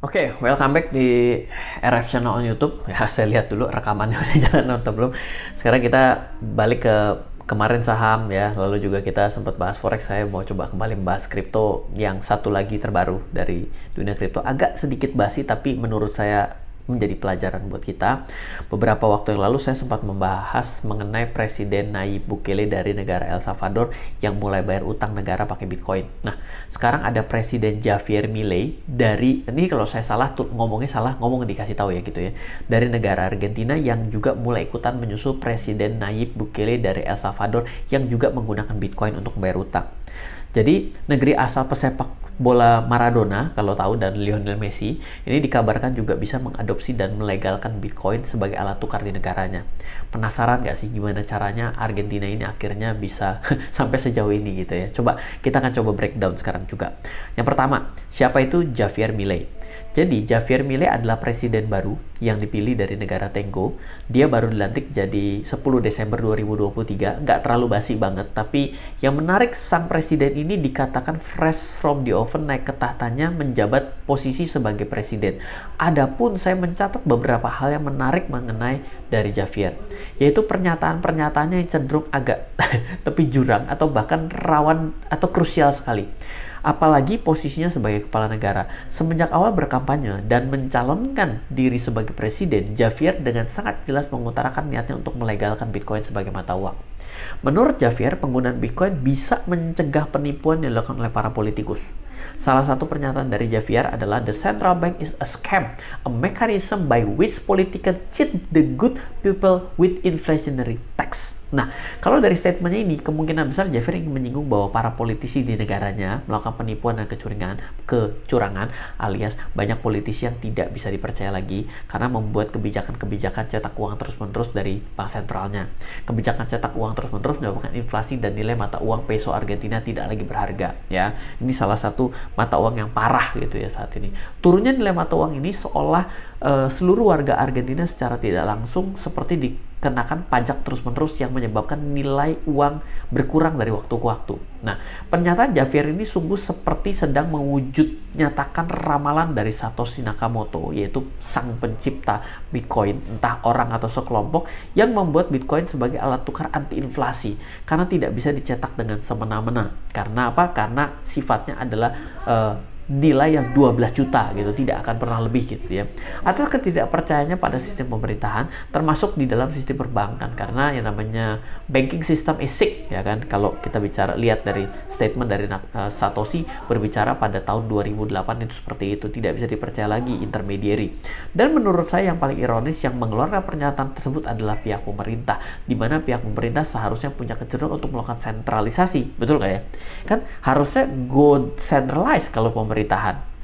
Oke, welcome back di RF Channel on YouTube. Ya, saya lihat dulu rekamannya udah jalan atau belum. Sekarang kita balik ke kemarin saham ya, lalu juga kita sempat bahas forex. Saya mau coba kembali membahas kripto yang satu lagi terbaru dari dunia kripto. Agak sedikit basi, tapi menurut saya menjadi pelajaran buat kita. Beberapa waktu yang lalu saya sempat membahas mengenai Presiden Nayib Bukele dari negara El Salvador yang mulai bayar utang negara pakai Bitcoin. Nah, sekarang ada Presiden Javier Milei dari, ini kalau saya salah tuh ngomongnya salah, ngomong dikasih tahu ya gitu ya, dari negara Argentina yang juga mulai ikutan menyusul Presiden Nayib Bukele dari El Salvador yang juga menggunakan Bitcoin untuk membayar utang. Jadi, negeri asal pesepak bola Maradona, kalau tahu, dan Lionel Messi, ini dikabarkan juga bisa mengadopsi dan melegalkan Bitcoin sebagai alat tukar di negaranya. Penasaran nggak sih gimana caranya Argentina ini akhirnya bisa sampai sejauh ini gitu ya? Kita akan coba breakdown sekarang juga. Yang pertama, siapa itu Javier Milei? Jadi, Javier Milei adalah presiden baru yang dipilih dari negara Tenggo. Dia baru dilantik jadi 10 Desember 2023. Nggak terlalu basi banget, tapi yang menarik, sang presiden ini dikatakan fresh from the oven, naik ke tahtanya menjabat posisi sebagai presiden. Adapun saya mencatat beberapa hal yang menarik mengenai dari Javier, yaitu pernyataan-pernyataannya yang cenderung agak tepi jurang atau bahkan rawan atau krusial sekali. Apalagi posisinya sebagai kepala negara. Semenjak awal berkampanye dan mencalonkan diri sebagai presiden, Javier dengan sangat jelas mengutarakan niatnya untuk melegalkan Bitcoin sebagai mata uang. Menurut Javier, penggunaan Bitcoin bisa mencegah penipuan yang dilakukan oleh para politikus. Salah satu pernyataan dari Javier adalah the central bank is a scam, a mechanism by which politicians cheat the good people with inflationary tax. Nah, kalau dari statementnya ini, kemungkinan besar Javier ingin menyinggung bahwa para politisi di negaranya melakukan penipuan dan kecurangan alias banyak politisi yang tidak bisa dipercaya lagi karena membuat kebijakan-kebijakan cetak uang terus-menerus dari bank sentralnya. Kebijakan cetak uang terus-menerus menyebabkan inflasi dan nilai mata uang peso Argentina tidak lagi berharga. Ya, ini salah satu mata uang yang parah gitu ya saat ini. Turunnya nilai mata uang ini seolah seluruh warga Argentina secara tidak langsung seperti dikenakan pajak terus-menerus yang menyebabkan nilai uang berkurang dari waktu ke waktu. Nah, pernyataan Javier ini sungguh seperti sedang mewujud nyatakan ramalan dari Satoshi Nakamoto, yaitu sang pencipta Bitcoin, entah orang atau sekelompok, yang membuat Bitcoin sebagai alat tukar anti-inflasi karena tidak bisa dicetak dengan semena-mena. Karena apa? Karena sifatnya adalah nilai yang 12 juta gitu, tidak akan pernah lebih gitu ya. Atas ketidakpercayaannya pada sistem pemerintahan, termasuk di dalam sistem perbankan, karena yang namanya banking system is sick ya kan. Kalau kita bicara, lihat dari statement dari Satoshi berbicara pada tahun 2008 itu seperti itu, tidak bisa dipercaya lagi intermediary. Dan menurut saya yang paling ironis yang mengeluarkan pernyataan tersebut adalah pihak pemerintah, di mana pihak pemerintah seharusnya punya kecenderungan untuk melakukan sentralisasi, betul nggak ya? Kan harusnya go centralized kalau pemerintahan,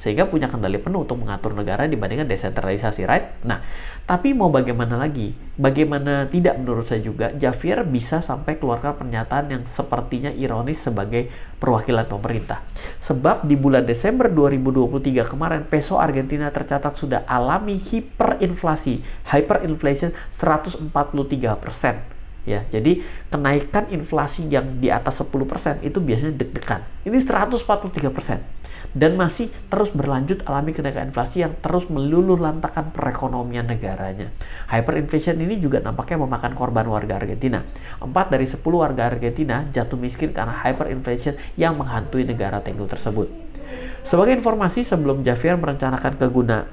sehingga punya kendali penuh untuk mengatur negara dibandingkan desentralisasi, right? Nah, tapi mau bagaimana lagi? Bagaimana tidak, menurut saya juga Javier bisa sampai keluarkan pernyataan yang sepertinya ironis sebagai perwakilan pemerintah. Sebab di bulan Desember 2023 kemarin, peso Argentina tercatat sudah alami hyperinflation 143%. Ya, jadi kenaikan inflasi yang di atas 10% itu biasanya deg-degan. Ini 143%. Dan masih terus berlanjut alami kenaikan inflasi yang terus meluluh lantakan perekonomian negaranya. Hyperinflation ini juga nampaknya memakan korban warga Argentina. 4 dari 10 warga Argentina jatuh miskin karena hyperinflation yang menghantui negara Tenggo tersebut. Sebagai informasi, sebelum Javier merencanakan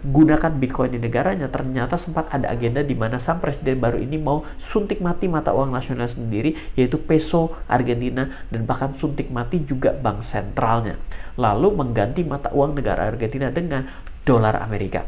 gunakan Bitcoin di negaranya, ternyata sempat ada agenda di mana sang presiden baru ini mau suntik mati mata uang nasional sendiri, yaitu peso Argentina, dan bahkan suntik mati juga bank sentralnya. Lalu mengganti mata uang negara Argentina dengan dolar Amerika.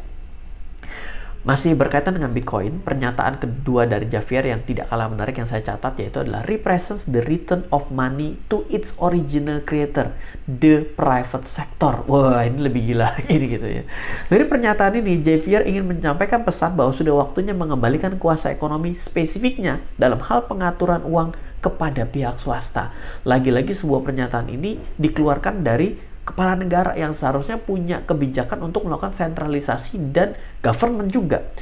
Masih berkaitan dengan Bitcoin, pernyataan kedua dari Javier yang tidak kalah menarik yang saya catat yaitu adalah represents the return of money to its original creator, the private sector. Wah, ini lebih gila ini gitu ya. Dari pernyataan ini, Javier ingin menyampaikan pesan bahwa sudah waktunya mengembalikan kuasa ekonomi spesifiknya dalam hal pengaturan uang kepada pihak swasta. Lagi-lagi sebuah pernyataan ini dikeluarkan dari kepala negara yang seharusnya punya kebijakan untuk melakukan sentralisasi dan government juga.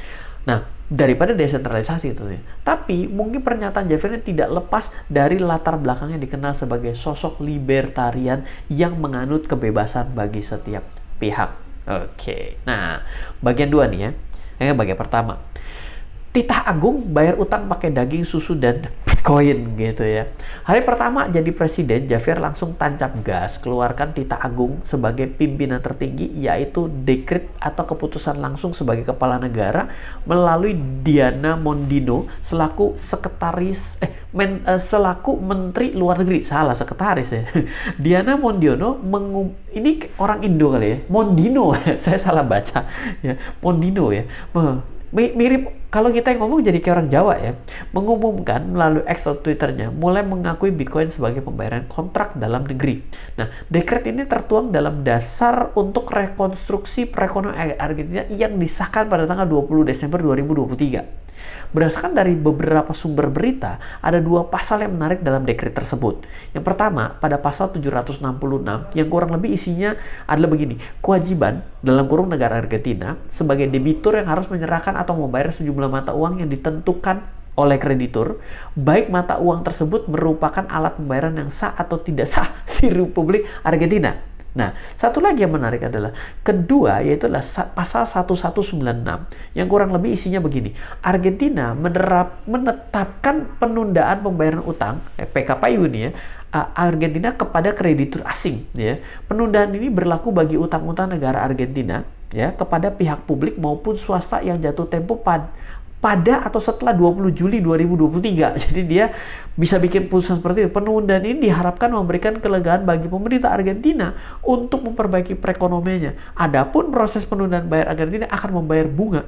Nah, daripada desentralisasi itu ya. Tapi mungkin pernyataan Javier ini tidak lepas dari latar belakangnya dikenal sebagai sosok libertarian yang menganut kebebasan bagi setiap pihak. Oke, nah bagian dua nih ya. Bagian pertama, titah agung bayar utang pakai daging, susu, dan Bitcoin gitu ya. Hari pertama jadi presiden, Javier langsung tancap gas keluarkan titah agung sebagai pimpinan tertinggi, yaitu dekret atau keputusan langsung sebagai kepala negara melalui Diana Mondino selaku selaku Menteri Luar Negeri. Salah, sekretaris ya. Diana Mondino ini orang Indo kali ya. Mondino, saya salah baca ya. Mondino ya. Mirip kalau kita yang ngomong jadi kayak orang Jawa ya, mengumumkan melalui X atau Twitternya mulai mengakui Bitcoin sebagai pembayaran kontrak dalam negeri. Nah, dekret ini tertuang dalam dasar untuk rekonstruksi perekonomian Argentina yang disahkan pada tanggal 20 Desember 2023. Berdasarkan dari beberapa sumber berita, ada dua pasal yang menarik dalam dekret tersebut. Yang pertama, pada pasal 766 yang kurang lebih isinya adalah begini: kewajiban dalam kurung negara Argentina sebagai debitur yang harus menyerahkan atau membayar sejumlah mata uang yang ditentukan oleh kreditur, baik mata uang tersebut merupakan alat pembayaran yang sah atau tidak sah di Republik Argentina. Nah, satu lagi yang menarik adalah kedua, yaitu adalah pasal 1196 yang kurang lebih isinya begini: Argentina menetapkan penundaan pembayaran utang PKPU ini ya, Argentina kepada kreditur asing ya. Penundaan ini berlaku bagi utang-utang negara Argentina ya kepada pihak publik maupun swasta yang jatuh tempo pada atau setelah 20 Juli 2023. Jadi dia bisa bikin putusan seperti itu. Penundaan ini diharapkan memberikan kelegaan bagi pemerintah Argentina untuk memperbaiki perekonomiannya. Adapun proses penundaan bayar Argentina akan membayar bunga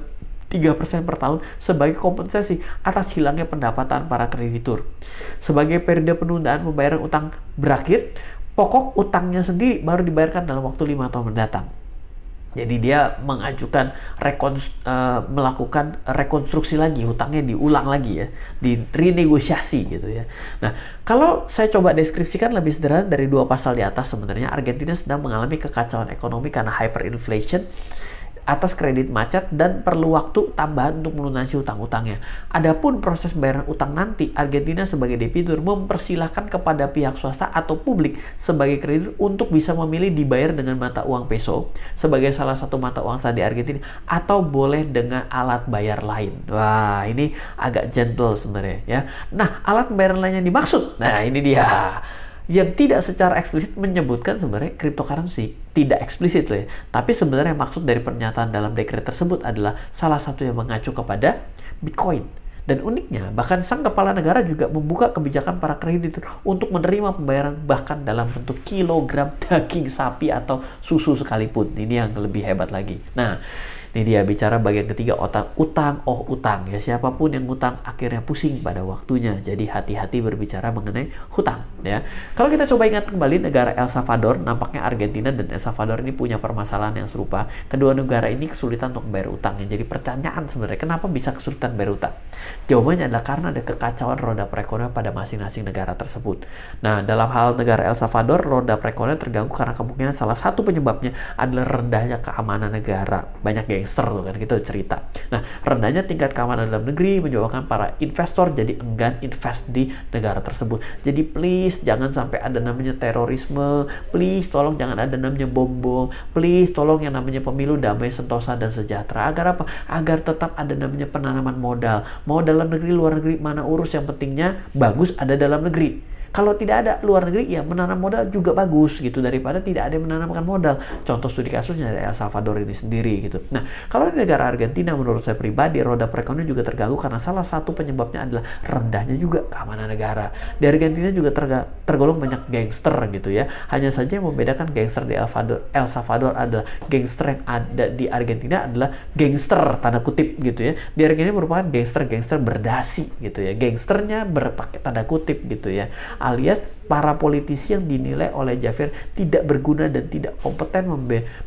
3% per tahun sebagai kompensasi atas hilangnya pendapatan para kreditur. Sebagai periode penundaan pembayaran utang berakhir, pokok utangnya sendiri baru dibayarkan dalam waktu 5 tahun mendatang. Jadi dia mengajukan melakukan rekonstruksi lagi, hutangnya diulang lagi ya, di renegosiasi gitu ya. Nah, kalau saya coba deskripsikan lebih sederhana dari dua pasal di atas, sebenarnya Argentina sedang mengalami kekacauan ekonomi karena hyperinflation atas kredit macet dan perlu waktu tambahan untuk melunasi utang-utangnya. Adapun proses pembayaran utang nanti, Argentina sebagai debitur mempersilahkan kepada pihak swasta atau publik sebagai kreditur untuk bisa memilih dibayar dengan mata uang peso sebagai salah satu mata uang sah di Argentina atau boleh dengan alat bayar lain. Wah, ini agak gentle sebenarnya ya. Nah, alat pembayaran lain yang dimaksud, nah ini dia, yang tidak secara eksplisit menyebutkan sebenarnya cryptocurrency, tidak eksplisit loh ya. Tapi sebenarnya maksud dari pernyataan dalam dekret tersebut adalah salah satu yang mengacu kepada Bitcoin. Dan uniknya, bahkan sang kepala negara juga membuka kebijakan para kreditur untuk menerima pembayaran bahkan dalam bentuk kilogram daging sapi atau susu sekalipun. Ini yang lebih hebat lagi. Nah, ini dia bicara bagian ketiga, utang ya. Siapapun yang utang akhirnya pusing pada waktunya. Jadi hati-hati berbicara mengenai hutang ya. Kalau kita coba ingat kembali negara El Salvador, nampaknya Argentina dan El Salvador ini punya permasalahan yang serupa. Kedua negara ini kesulitan untuk membayar utangnya. Jadi pertanyaan sebenarnya, kenapa bisa kesulitan bayar utang? Jawabannya adalah karena ada kekacauan roda perekonomian pada masing-masing negara tersebut. Nah, dalam hal negara El Salvador, roda perekonomian terganggu karena kemungkinan salah satu penyebabnya adalah rendahnya keamanan negara. Banyak gangster tuh kan, gitu cerita. Nah, rendahnya tingkat keamanan dalam negeri menyebabkan para investor jadi enggan invest di negara tersebut. Jadi please jangan sampai ada namanya terorisme, please tolong jangan ada namanya bom, please tolong yang namanya pemilu damai, sentosa, dan sejahtera. Agar apa? Agar tetap ada namanya penanaman modal. Mau dalam negeri, luar negeri, mana urus, yang pentingnya bagus ada dalam negeri. Kalau tidak ada luar negeri, ya menanam modal juga bagus gitu, daripada tidak ada yang menanamkan modal. Contoh studi kasusnya dari El Salvador ini sendiri gitu. Nah, kalau di negara Argentina, menurut saya pribadi, roda perekonomian juga terganggu karena salah satu penyebabnya adalah rendahnya juga keamanan negara. Di Argentina juga tergolong banyak gangster gitu ya. Hanya saja yang membedakan gangster di El Salvador adalah gangster yang ada di Argentina adalah gangster tanda kutip gitu ya. Di Argentina merupakan gangster berdasi gitu ya. Gangsternya berpakai tanda kutip gitu ya. Alias para politisi yang dinilai oleh Javier tidak berguna dan tidak kompeten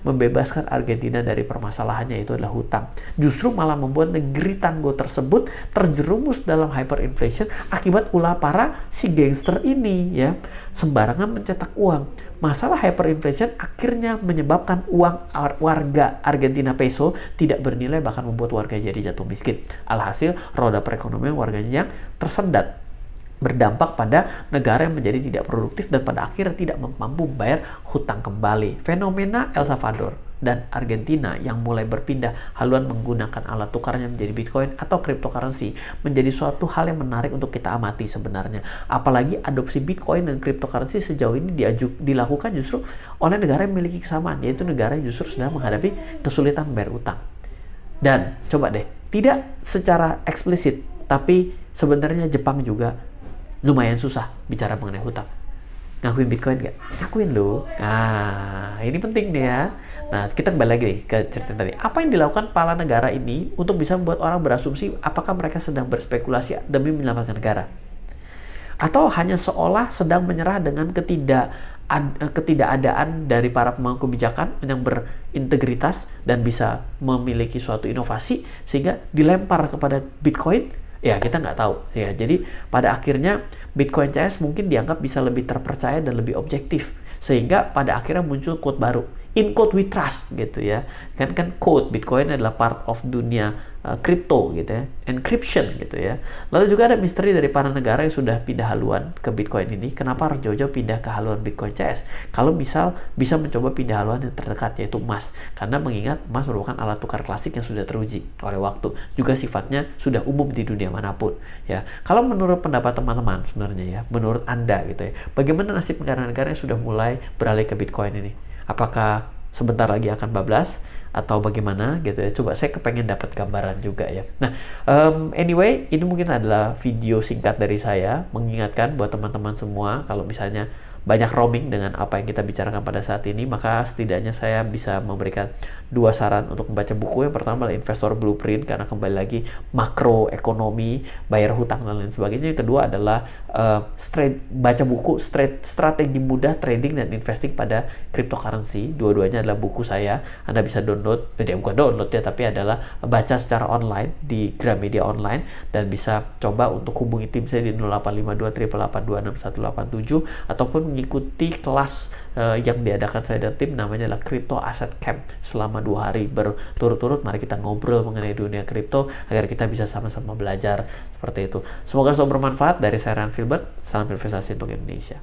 membebaskan Argentina dari permasalahannya, itu adalah hutang. Justru malah membuat negeri tangguh tersebut terjerumus dalam hyperinflation akibat ulah para si gangster ini ya, sembarangan mencetak uang. Masalah hyperinflation akhirnya menyebabkan uang warga Argentina peso tidak bernilai, bahkan membuat warga jadi jatuh miskin. Alhasil roda perekonomian warganya yang tersendat, berdampak pada negara yang menjadi tidak produktif dan pada akhirnya tidak mampu membayar hutang kembali. Fenomena El Salvador dan Argentina yang mulai berpindah haluan menggunakan alat tukarnya menjadi Bitcoin atau cryptocurrency menjadi suatu hal yang menarik untuk kita amati sebenarnya. Apalagi adopsi Bitcoin dan cryptocurrency sejauh ini dilakukan justru oleh negara yang memiliki kesamaan, yaitu negara yang justru sedang menghadapi kesulitan membayar utang. Dan coba deh, tidak secara eksplisit, tapi sebenarnya Jepang juga lumayan susah bicara mengenai hutang. Ngakuin Bitcoin nggak? Ngakuin loh. Nah, ini penting nih ya. Nah, kita kembali lagi nih ke cerita tadi. Apa yang dilakukan para negara ini untuk bisa membuat orang berasumsi apakah mereka sedang berspekulasi demi menyelamatkan negara? Atau hanya seolah sedang menyerah dengan ketidakadaan dari para pemangku kebijakan yang berintegritas dan bisa memiliki suatu inovasi sehingga dilempar kepada Bitcoin? Ya, kita nggak tahu ya. Jadi pada akhirnya Bitcoin CS mungkin dianggap bisa lebih terpercaya dan lebih objektif, sehingga pada akhirnya muncul quote baru, in quote we trust gitu ya. Kan quote Bitcoin adalah part of dunia crypto gitu ya, encryption gitu ya. Lalu juga ada misteri dari para negara yang sudah pindah haluan ke Bitcoin ini. Kenapa harus jauh-jauh pindah ke haluan Bitcoin CS? Kalau misal bisa mencoba pindah haluan yang terdekat, yaitu emas. Karena mengingat emas merupakan alat tukar klasik yang sudah teruji oleh waktu. Juga sifatnya sudah umum di dunia manapun. Ya, kalau menurut pendapat teman-teman sebenarnya ya, menurut Anda gitu ya, bagaimana nasib negara-negara yang sudah mulai beralih ke Bitcoin ini? Apakah sebentar lagi akan bablas atau bagaimana gitu ya? Coba saya kepengen dapat gambaran juga ya. Nah, anyway, ini mungkin adalah video singkat dari saya mengingatkan buat teman-teman semua, kalau misalnya banyak roaming dengan apa yang kita bicarakan pada saat ini, maka setidaknya saya bisa memberikan 2 saran untuk membaca buku. Yang pertama adalah Investor Blueprint, karena kembali lagi makro ekonomi, bayar hutang dan lain sebagainya. Yang kedua adalah baca buku strategi mudah trading dan investing pada cryptocurrency. Dua-duanya adalah buku saya. Anda bisa download, bukan download ya, tapi adalah baca secara online di Gramedia Online, dan bisa coba untuk hubungi tim saya di 0852 882 6187 ataupun mengikuti kelas yang diadakan saya dan tim, namanya adalah Crypto Asset Camp, selama 2 hari berturut-turut. Mari kita ngobrol mengenai dunia kripto agar kita bisa sama-sama belajar seperti itu. Semoga selalu bermanfaat. Dari saya Ryan Filbert, salam investasi untuk Indonesia.